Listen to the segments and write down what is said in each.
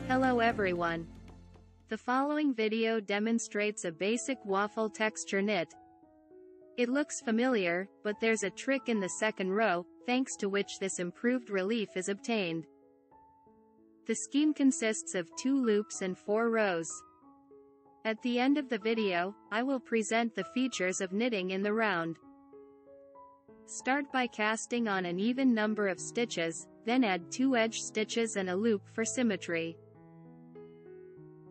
Hello everyone. The following video demonstrates a basic waffle texture knit. It looks familiar, but there's a trick in the second row, thanks to which this improved relief is obtained. The scheme consists of 2 loops and 4 rows. At the end of the video, I will present the features of knitting in the round. Start by casting on an even number of stitches, then add 2 edge stitches and a loop for symmetry.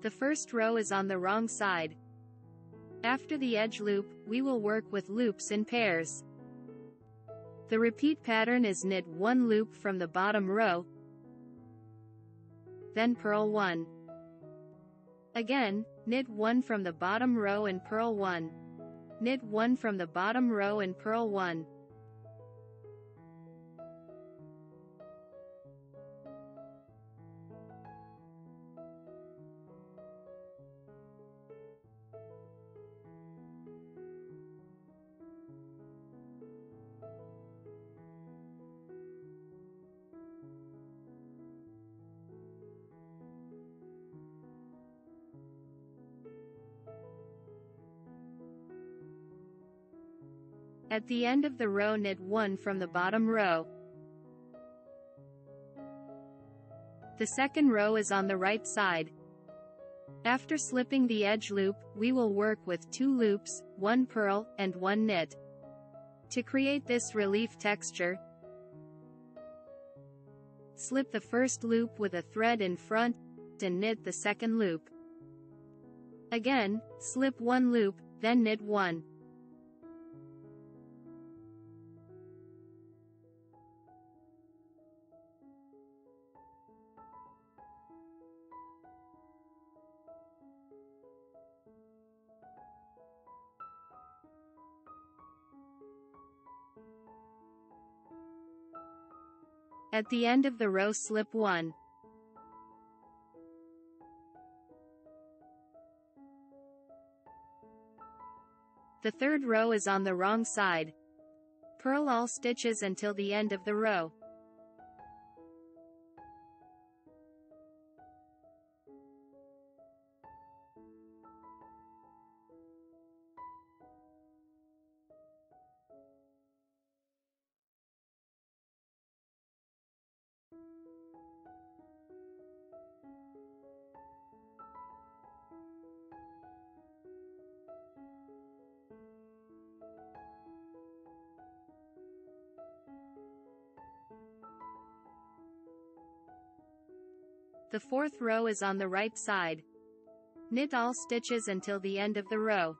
The first row is on the wrong side. After the edge loop, we will work with loops in pairs. The repeat pattern is knit 1 loop from the bottom row, then purl 1. Again, knit 1 from the bottom row and purl 1. Knit 1 from the bottom row and purl 1. At the end of the row, knit 1 from the bottom row. The second row is on the right side. After slipping the edge loop, we will work with 2 loops, 1 purl, and 1 knit. To create this relief texture, slip the first loop with a thread in front, and knit the second loop. Again, slip 1 loop, then knit 1. At the end of the row, slip 1. The third row is on the wrong side. Purl all stitches until the end of the row. The fourth row is on the right side. Knit all stitches until the end of the row.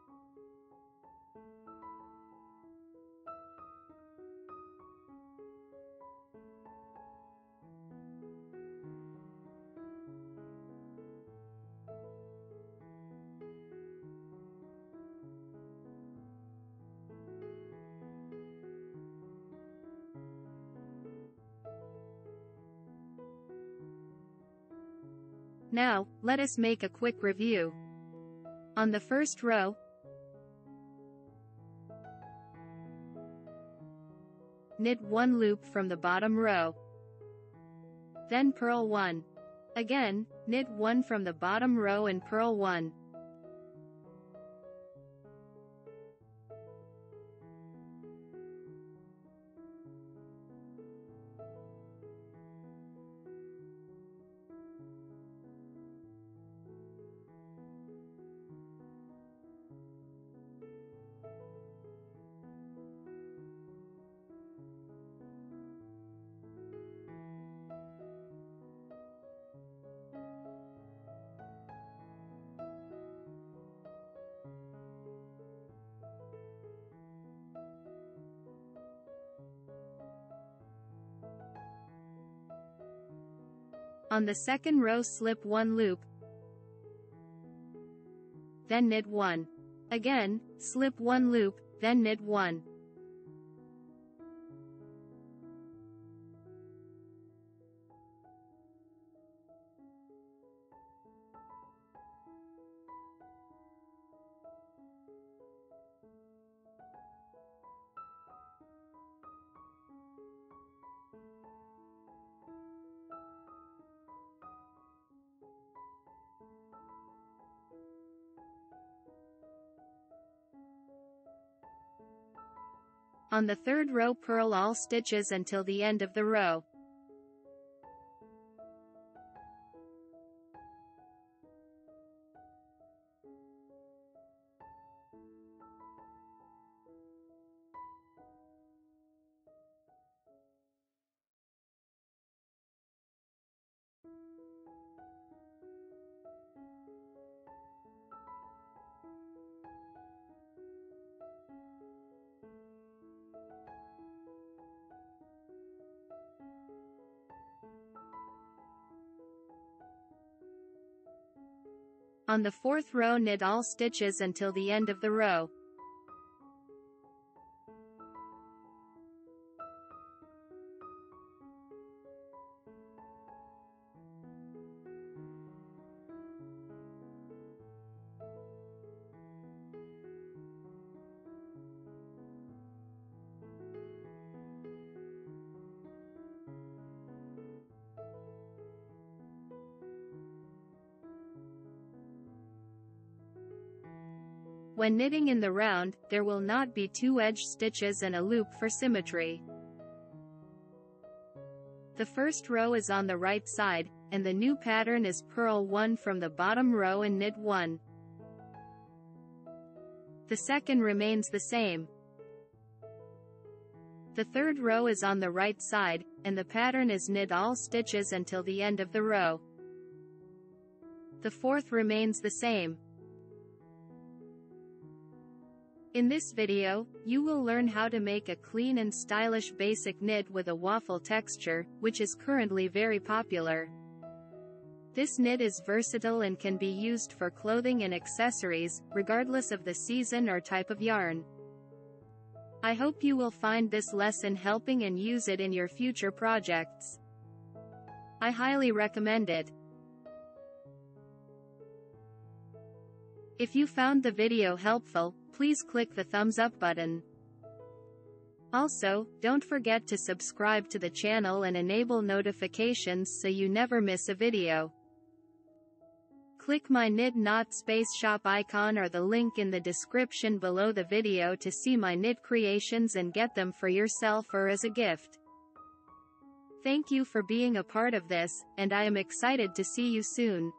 Now, let us make a quick review. On the first row, knit 1 loop from the bottom row. Then purl 1. Again, knit 1 from the bottom row and purl 1. On the second row, slip 1 loop, then knit 1. Again, slip 1 loop, then knit 1. On the third row, purl all stitches until the end of the row. On the fourth row, knit all stitches until the end of the row. When knitting in the round, there will not be 2 edge stitches and a loop for symmetry. The first row is on the right side, and the new pattern is purl 1 from the bottom row and knit 1. The second remains the same. The third row is on the right side, and the pattern is knit all stitches until the end of the row. The fourth remains the same. In this video, you will learn how to make a clean and stylish basic knit with a waffle texture, which is currently very popular. This knit is versatile and can be used for clothing and accessories, regardless of the season or type of yarn. I hope you will find this lesson helping and use it in your future projects. I highly recommend it. If you found the video helpful, please click the thumbs up button. Also, don't forget to subscribe to the channel and enable notifications so you never miss a video. Click my Knit Knot Space Shop icon or the link in the description below the video to see my knit creations and get them for yourself or as a gift. Thank you for being a part of this, and I am excited to see you soon.